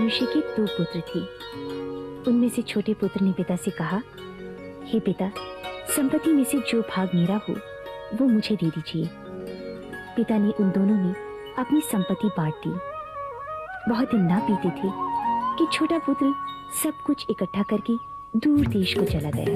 मनुष्य के 2 पुत्र थे। उनमें से छोटे पुत्र ने पिता से कहा, हे पिता, संपत्ति में से जो भाग मेरा हो वो मुझे दे दीजिए। पिता ने उन दोनों में अपनी संपत्ति बांट दी। बहुत दिन ना बीते थे कि छोटा पुत्र सब कुछ इकट्ठा करके दूर देश को चला गया।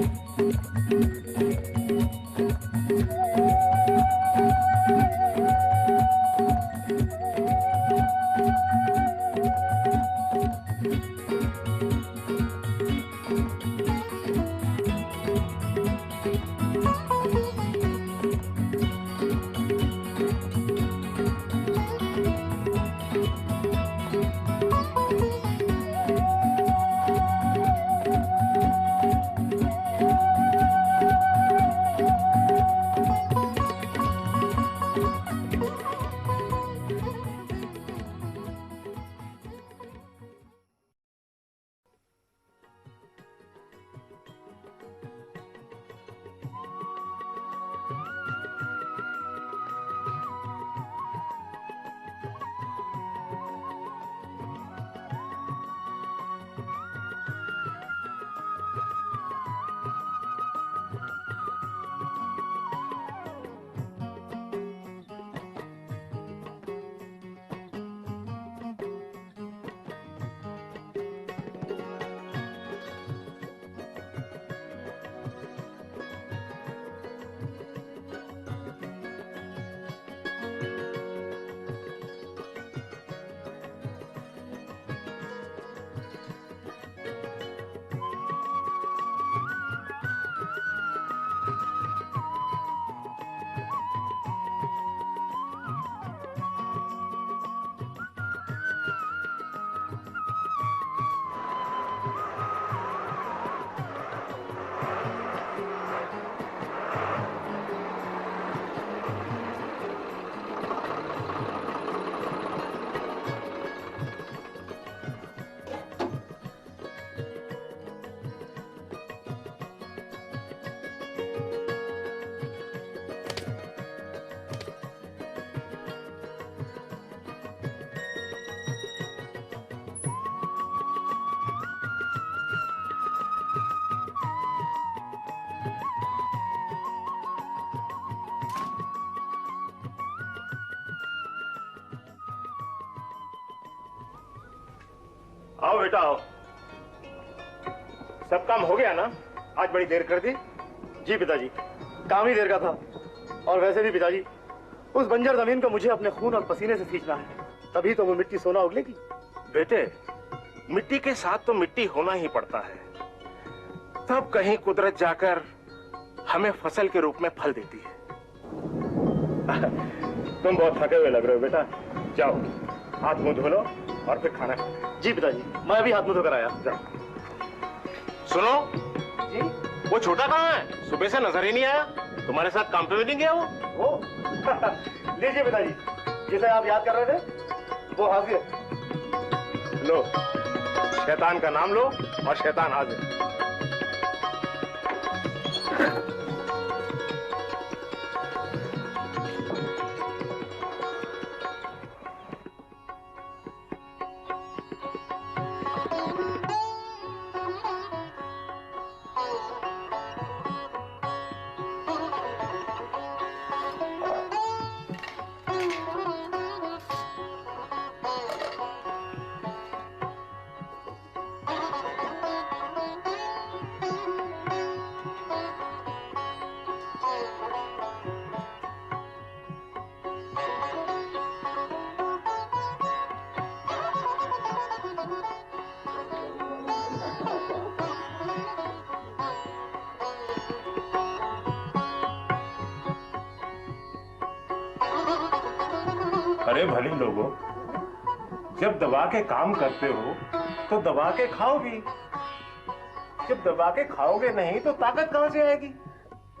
आओ बेटा आओ। सब काम हो गया ना? आज बड़ी देर कर दी। जी पिताजी, काम ही देर का था। और वैसे भी पिताजी, उस बंजर जमीन को मुझे अपने खून और पसीने से सींचना है, तभी तो वो मिट्टी सोना उगलेगी। बेटे, मिट्टी के साथ तो मिट्टी होना ही पड़ता है, तब कहीं कुदरत जाकर हमें फसल के रूप में फल देती है। तुम बहुत थके हुए लग रहे हो बेटा, जाओ हाथ मुंह धो लो और फिर खाना खाओ। जी पिताजी, मैं अभी हाथ मुंह धोकर आया। जाओ। सुनो जी, वो छोटा कहाँ है? सुबह से नजर ही नहीं आया। तुम्हारे साथ काम पे भी नहीं गया वो? लीजिए पिताजी, जिसे आप याद कर रहे थे वो हाजिर। लो, शैतान का नाम लो और शैतान हाजिर। अरे भली लोगों, जब दबा के काम करते हो तो दबा के खाओ भी। जब दबा के खाओगे नहीं तो ताकत कहां से आएगी?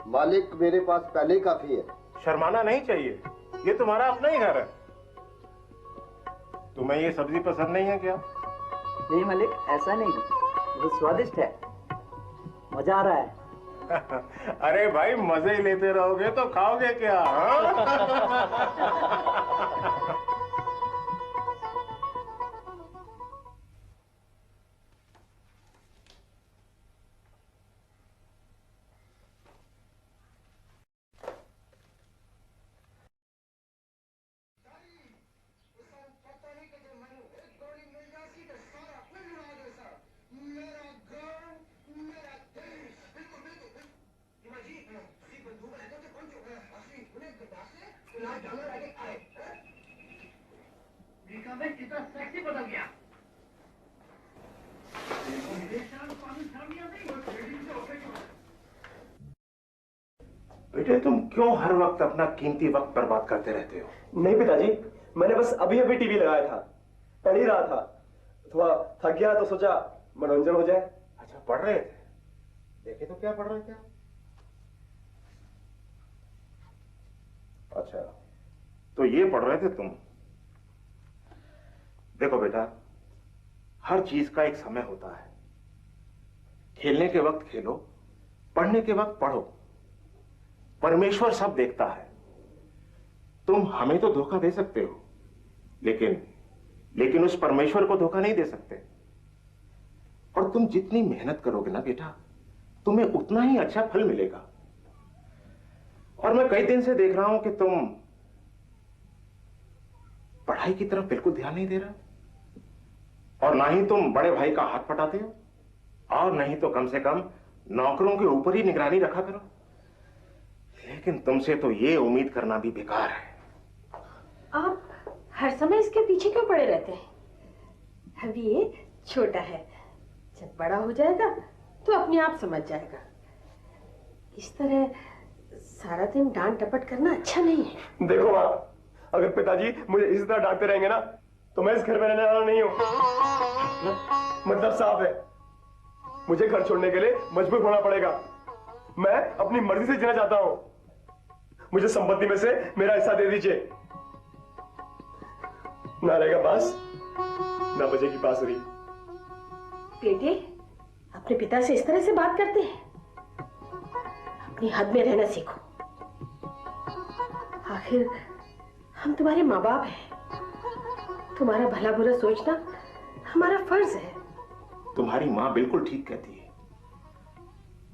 मालिक, मेरे पास पहले ही काफी है। शर्माना नहीं चाहिए, ये तुम्हारा अपना ही घर है। तुम्हें ये सब्जी पसंद नहीं है क्या? नहीं मालिक, ऐसा नहीं, बहुत स्वादिष्ट है, मजा आ रहा है। अरे भाई, मजे ही लेते रहोगे तो खाओगे क्या? बेटे तुम क्यों हर वक्त अपना कीमती वक्त बर्बाद करते रहते हो? नहीं पिताजी, मैंने बस अभी अभी टीवी लगाया था, पढ़ ही रहा था। थोड़ा थक गया तो सोचा मनोरंजन हो जाए। अच्छा पढ़ रहे थे? देखे तो क्या पढ़ रहे थे आप? अच्छा तो ये पढ़ रहे थे तुम। देखो बेटा, हर चीज का एक समय होता है। खेलने के वक्त खेलो, पढ़ने के वक्त पढ़ो। परमेश्वर सब देखता है। तुम हमें तो धोखा दे सकते हो, लेकिन उस परमेश्वर को धोखा नहीं दे सकते। और तुम जितनी मेहनत करोगे ना बेटा, तुम्हें उतना ही अच्छा फल मिलेगा। और मैं कई दिन से देख रहा हूं कि तुम पढ़ाई की तरफ बिल्कुल ध्यान नहीं दे रहे, और ना ही तुम बड़े भाई का हाथ पटाते हो, और नहीं तो कम से कम नौकरों के ऊपर ही निगरानी रखा करो। लेकिन तुमसे तो ये उम्मीद करना भी बेकार है। आप हर समय इसके पीछे क्यों पड़े रहते हैं? अभी ये छोटा है, जब बड़ा हो जाएगा तो अपने आप समझ जाएगा। इस तरह सारा दिन डांट डपट करना अच्छा नहीं है। देखो माँ, अगर पिताजी मुझे इसी तरह डांटते रहेंगे ना तो मैं इस घर में रहने वाला नहीं हूँ। मतलब साफ है, मुझे घर छोड़ने के लिए मजबूर होना पड़ेगा। मैं अपनी मर्जी से जीना चाहता हूँ। मुझे संपत्ति में से मेरा हिस्सा दे दीजिए। ना रहेगा बांस, ना बजेगी बांसुरी। बेटे, अपने पिता से इस तरह से बात करते हैं? अपनी हद में रहना सीखो। आखिर हम तुम्हारे माँ बाप हैं। तुम्हारा भला बुरा सोचना हमारा फर्ज है। तुम्हारी माँ बिल्कुल ठीक कहती है।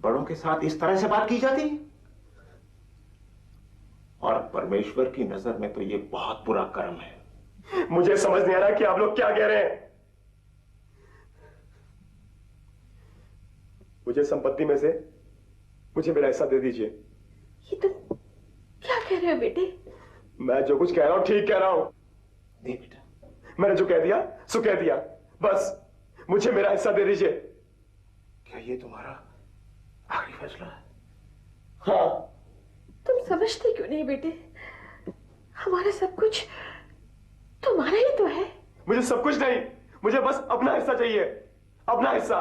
बड़ों के साथ इस तरह से बात की जाती है, और परमेश्वर की नजर में तो ये बहुत बुरा कर्म है। मुझे समझ नहीं आ रहा कि आप लोग क्या कह रहे हैं। मुझे संपत्ति में से मुझे मेरा हिस्सा दे दीजिए। ये तुम क्या कह रहे हो बेटे? मैं जो कुछ कह रहा हूं ठीक कह रहा हूं। नहीं बेटा, मैंने जो कह दिया सो कह दिया, बस मुझे मेरा हिस्सा दे दीजिए। क्या ये तुम्हारा आखिरी फैसला है? हाँ। तुम समझते क्यों नहीं बेटे? हमारा सब कुछ तुम्हारा ही तो है। मुझे सब कुछ नहीं, मुझे बस अपना हिस्सा चाहिए, अपना हिस्सा।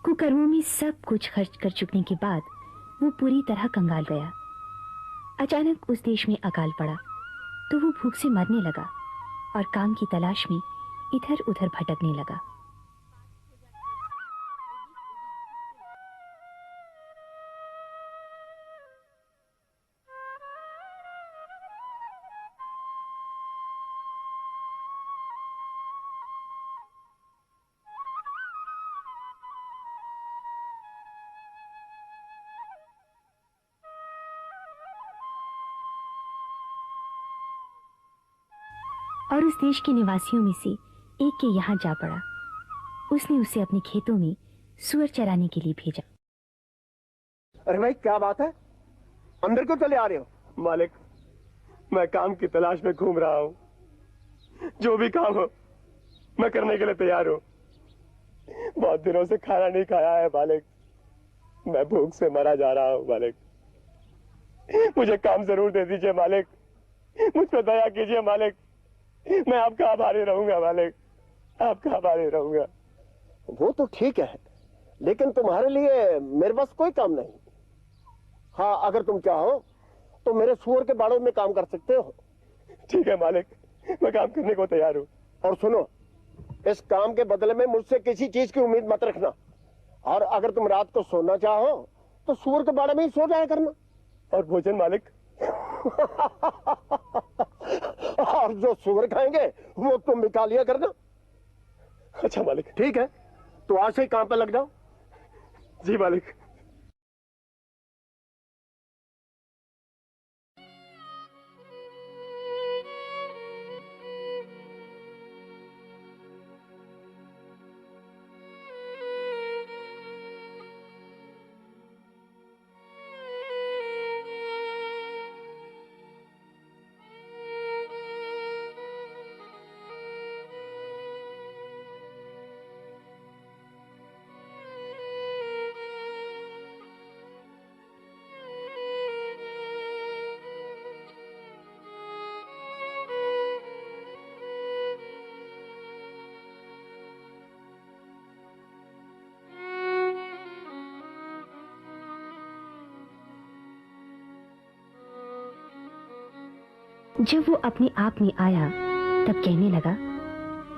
कुकर्मों में सब कुछ खर्च कर चुकने के बाद वो पूरी तरह कंगाल गया। अचानक उस देश में अकाल पड़ा तो वो भूख से मरने लगा और काम की तलाश में इधर उधर भटकने लगा। और उस देश के निवासियों में से एक के यहाँ जा पड़ा। उसने उसे अपने खेतों में सुअर चराने के लिए भेजा। अरे भाई क्या बात है, अंदर क्यों चले आ रहे हो? मालिक, मैं काम की तलाश में घूम रहा हूँ। जो भी काम हो मैं करने के लिए तैयार हूँ। बहुत दिनों से खाना नहीं खाया है मालिक, मैं भूख से मरा जा रहा हूँ मालिक। मुझे काम जरूर दे दीजिए मालिक, मुझ पर दया कीजिए मालिक। मैं आपका आभारी रहूंगा मालिक, आपका आभारी रहूंगा। वो तो ठीक है, लेकिन तुम्हारे लिए मेरे पास कोई काम नहीं। हाँ, अगर तुम चाहो तो मेरे सुअर के बाड़ों में काम कर सकते हो। ठीक है मालिक, मैं काम करने को तैयार हूँ। और सुनो, इस काम के बदले में मुझसे किसी चीज की उम्मीद मत रखना। और अगर तुम रात को सोना चाहो तो सुअर के बाड़े में ही सो जाया करना। और भोजन मालिक? और जो सुअर खाएंगे वो तुम भी खा लिया करना। अच्छा मालिक। ठीक है, तो आज से ही काम पे लग जाओ। जी मालिक। जब वो अपने आप में आया तब कहने लगा,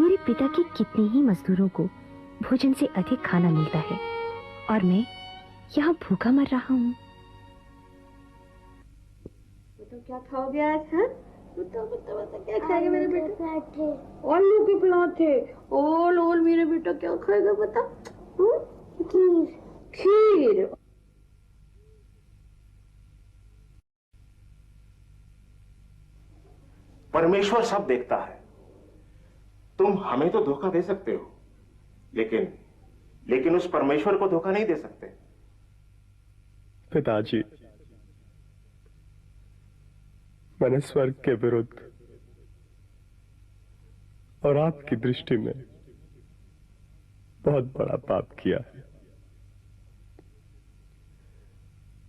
मेरे पिता के कितने ही मजदूरों को भोजन से अधिक खाना मिलता है और मैं यहाँ भूखा मर रहा हूँ। तो क्या खाओगे आज? हाँ, बताओ क्या खाएगा मेरे बेटा? आलू के पराठे। और मेरे बेटा क्या खाएगा बता? खीर। परमेश्वर सब देखता है। तुम हमें तो धोखा दे सकते हो, लेकिन उस परमेश्वर को धोखा नहीं दे सकते। पिताजी, मैंने स्वर्ग के विरुद्ध और आपकी दृष्टि में बहुत बड़ा पाप किया है।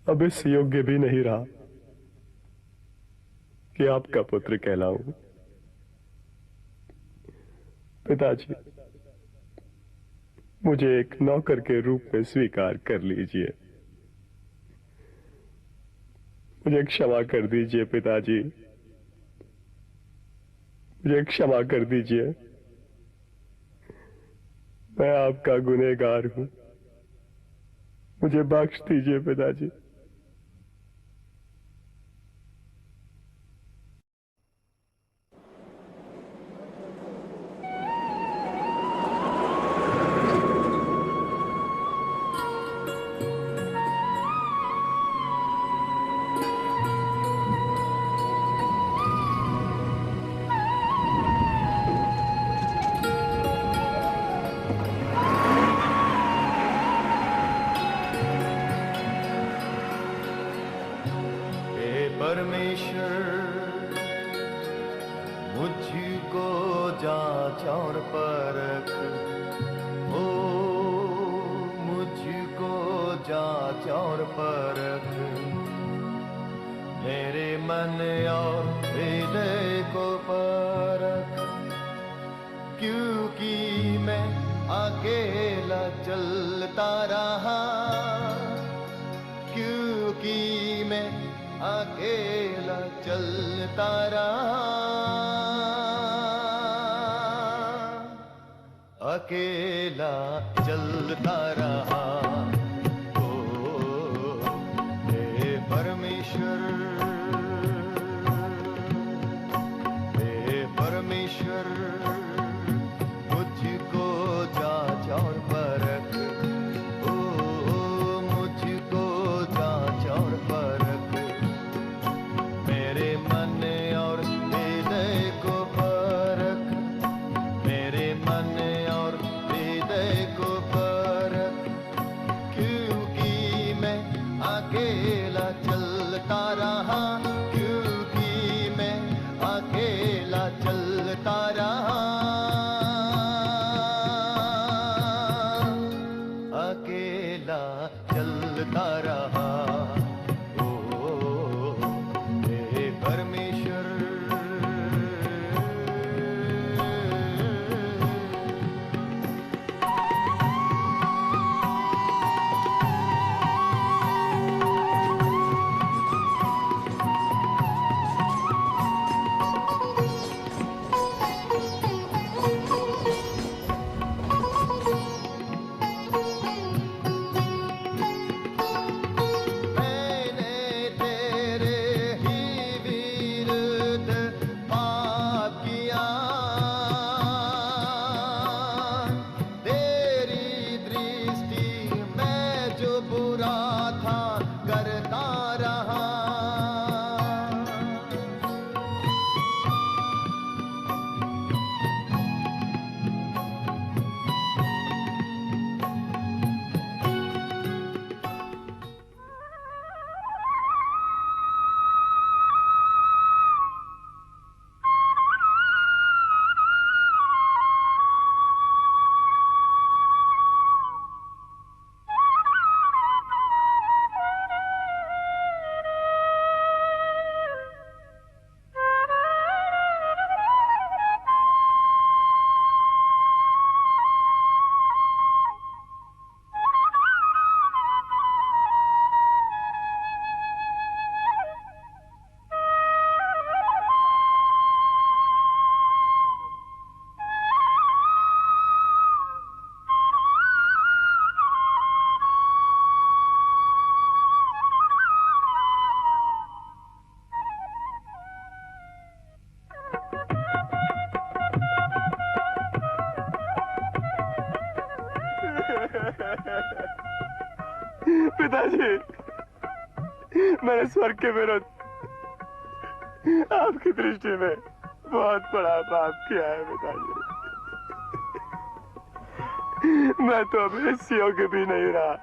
अब इस योग्य भी नहीं रहा कि आपका पुत्र कहलाऊं। पिताजी, मुझे एक नौकर के रूप में स्वीकार कर लीजिए। मुझे क्षमा कर दीजिए पिताजी, मुझे क्षमा कर दीजिए। मैं आपका गुनहगार हूं, मुझे बख्श दीजिए पिताजी। अकेला चलता रहा। ओ हे परमेश्वर, हे परमेश्वर, मुझको जांच और परख। ओ मुझको जांच और परख, मेरे मन और हृदय को परख, मेरे मन और हृदय को परख, क्योंकि मैं अकेला चलता रहा, क्योंकि मैं अकेला चलता रहा, अकेला चलता रहा। ओ हे परमेश्वर, पिताजी, मैंने स्वर्ग के विरुद्ध आपकी दृष्टि में बहुत बड़ा पाप किया है पिताजी। मैं तो अब इस योग्य भी नहीं रहा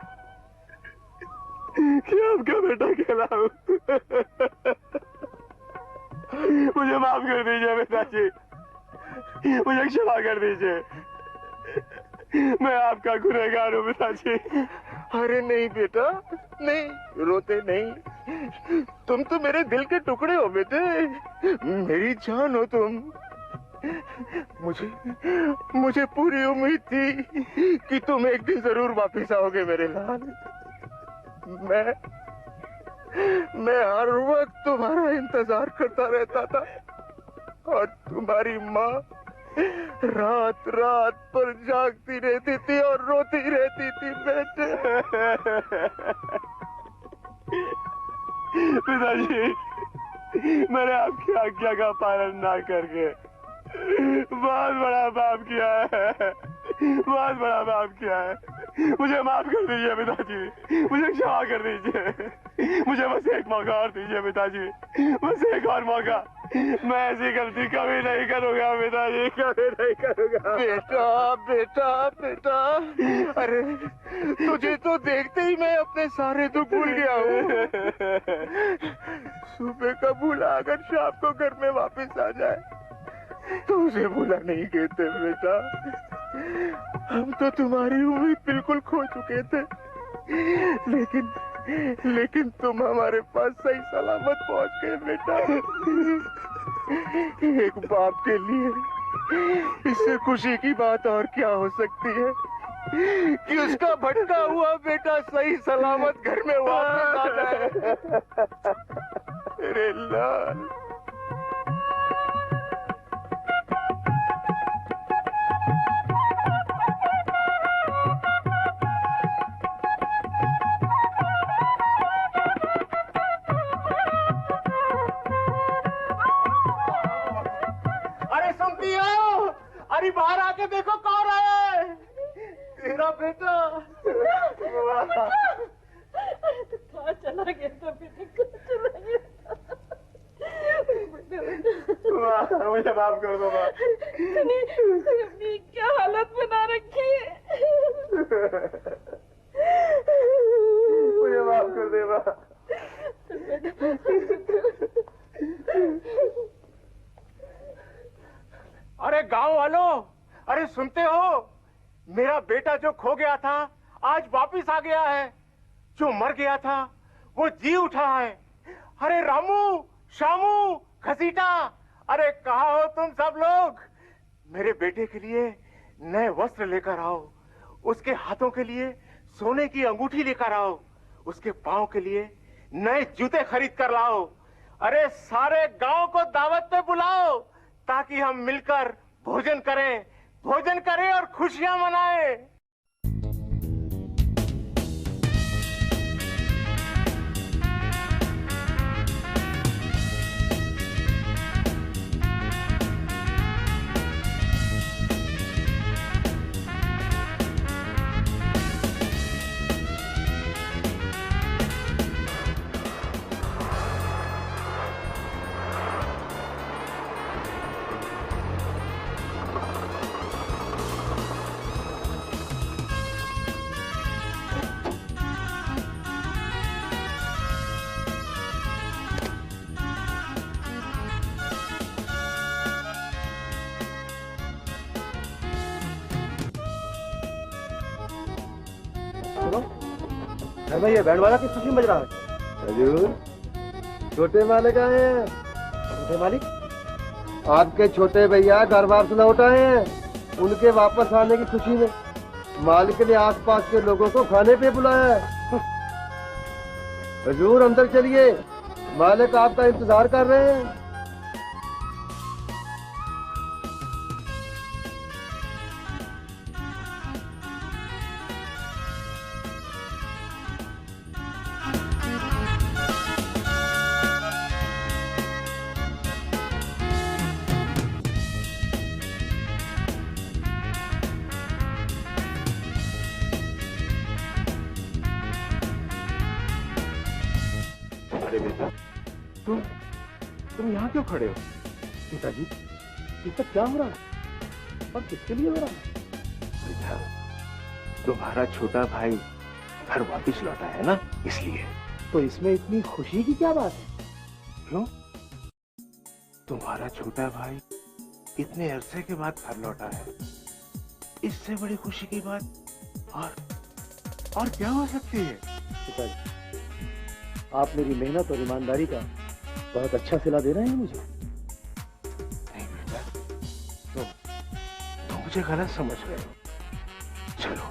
कि आपका बेटा कहलाऊं। मुझे माफ कर दीजिए पिताजी, मुझे क्षमा कर दीजिए, मैं आपका गुनहगार हूँ पिताजी। अरे नहीं बेटा, नहीं, रोते नहीं। तुम तो मेरे दिल के टुकड़े हो बेटे, मेरी जान हो तुम। मुझे पूरी उम्मीद थी कि तुम एक दिन जरूर वापस आओगे मेरे लाल। मैं हर वक्त तुम्हारा इंतजार करता रहता था, और तुम्हारी माँ रात रात पर जागती रहती थी और रोती रहती थी बेटे। पिताजी, मैंने आपकी आज्ञा का पालन ना करके बहुत बड़ा पाप किया है, बहुत बड़ा पाप किया है। मुझे माफ कर दीजिए पिताजी, मुझे क्षमा कर दीजिए, मुझे बस एक मौका और दीजिए पिताजी, बस एक और मौका। मैं ऐसी गलती कभी नहीं करूंगा पिताजी, कभी नहीं करूंगा। बेटा बेटा बेटा, अरे तुझे तो देखते ही मैं अपने सारे दुख भूल गया हूँ। सुबह का भूला अगर शाम को घर में वापस आ जाए तो उसे भूला नहीं कहते बेटा। हम तो तुम्हारी उम्मीद बिल्कुल खो चुके थे, लेकिन तुम हमारे पास सही सलामत पहुंच गए बेटा। एक बाप के लिए इससे खुशी की बात और क्या हो सकती है कि उसका भटका हुआ बेटा सही सलामत घर में वापस आ जाए। अरे लाल, अरे बाहर आके देखो कौन है। तेरा बेटा। कहाँ चला गया था बेटा, चला गया था। मुझे माफ कर दो माँ। तूने अपनी क्या हालत बना रखी है। मुझे माफ कर दे माँ। अरे गांव वालों, अरे सुनते हो, मेरा बेटा जो खो गया था आज वापिस आ गया है। जो मर गया था वो जी उठा है। अरे रामू, शामू, घसीटा, अरे कहाँ हो तुम सब लोग? मेरे बेटे के लिए नए वस्त्र लेकर आओ, उसके हाथों के लिए सोने की अंगूठी लेकर आओ, उसके पांव के लिए नए जूते खरीद कर लाओ। अरे सारे गांव को दावत पे बुलाओ ताकि हम मिलकर भोजन करें और खुशियां मनाएं। भाई ये बैंड वाला किस खुशी में बज रहा है? हजूर, छोटे मालिक आए हैं। छोटे मालिक? आपके छोटे भैया घर बार से लौट आए हैं। उनके वापस आने की खुशी में मालिक ने आसपास के लोगों को खाने पे बुलाया है। हजूर अंदर चलिए, मालिक आपका इंतजार कर रहे हैं। अरे बेटा, तुम यहाँ क्यों खड़े हो? पिताजी, ये सब क्या हो रहा है और किसके लिए हो रहा है? बेटा, तुम्हारा छोटा भाई घर वापिस लौटा है ना, इसलिए। तो इसमें इतनी खुशी की क्या बात है? क्यों? तुम्हारा छोटा भाई इतने अरसे के बाद घर लौटा है, इससे बड़ी खुशी की बात और क्या हो सकती है? पिताजी, आप मेरी मेहनत और ईमानदारी का बहुत अच्छा सिला दे रहे हैं मुझे। नहीं बेटा, तुम मुझे गलत समझ रहे हो। चलो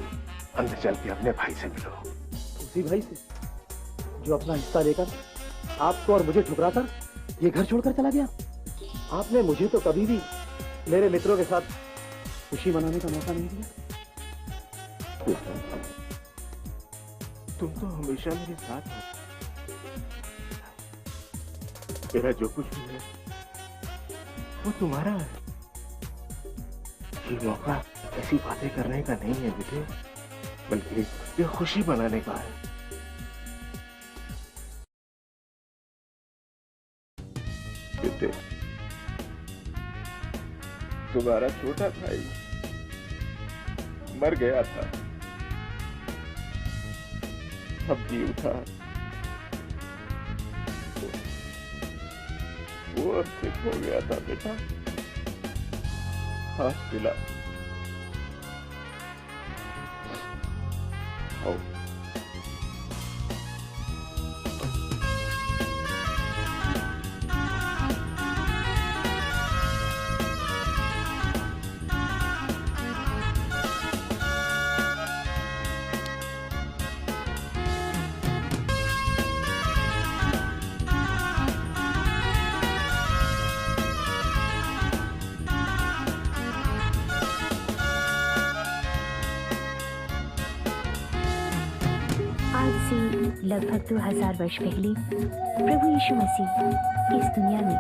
अंदर चल के अपने भाई से मिलो। उसी भाई से जो अपना हिस्सा लेकर आपको और मुझे ठुकरा कर ये घर छोड़कर चला गया। आपने मुझे तो कभी भी मेरे मित्रों के साथ खुशी मनाने का मौका नहीं दिया। तुम तो हमेशा मेरे साथ हो। मेरा जो कुछ भी है वो तुम्हारा है। ये मौका ऐसी बातें करने का नहीं है बेटे, बल्कि ये खुशी मनाने का है। बेटे, तुम्हारा छोटा भाई मर गया था, अब जी उठा। वो अब सिक हो गया था बेटा, हाथ मिला। आओ। आज से लगभग 2000 वर्ष पहले प्रभु यीशु मसीह इस दुनिया में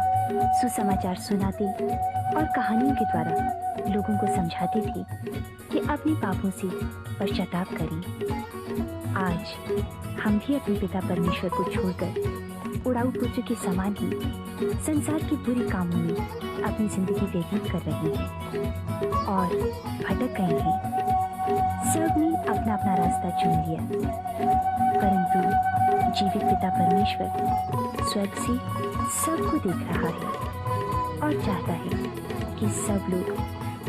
सुसमाचार सुनाते और कहानियों के द्वारा लोगों को समझाते थे कि अपने पापों से पश्चाताप करें। आज हम भी अपने पिता परमेश्वर को छोड़कर उड़ाऊ पुत्र के समान ही संसार के बुरे कामों में अपनी जिंदगी व्यतीत कर रहे हैं और भटक गए हैं। सबने अपना अपना रास्ता चुन लिया, परंतु जीवित पिता परमेश्वर स्वर्ग से सबको देख रहा है और चाहता है कि सब लोग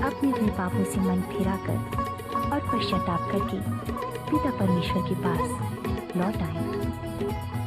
अपने अपने पापों से मन फिराकर और पश्चाताप करके पिता परमेश्वर के पास लौट आएं।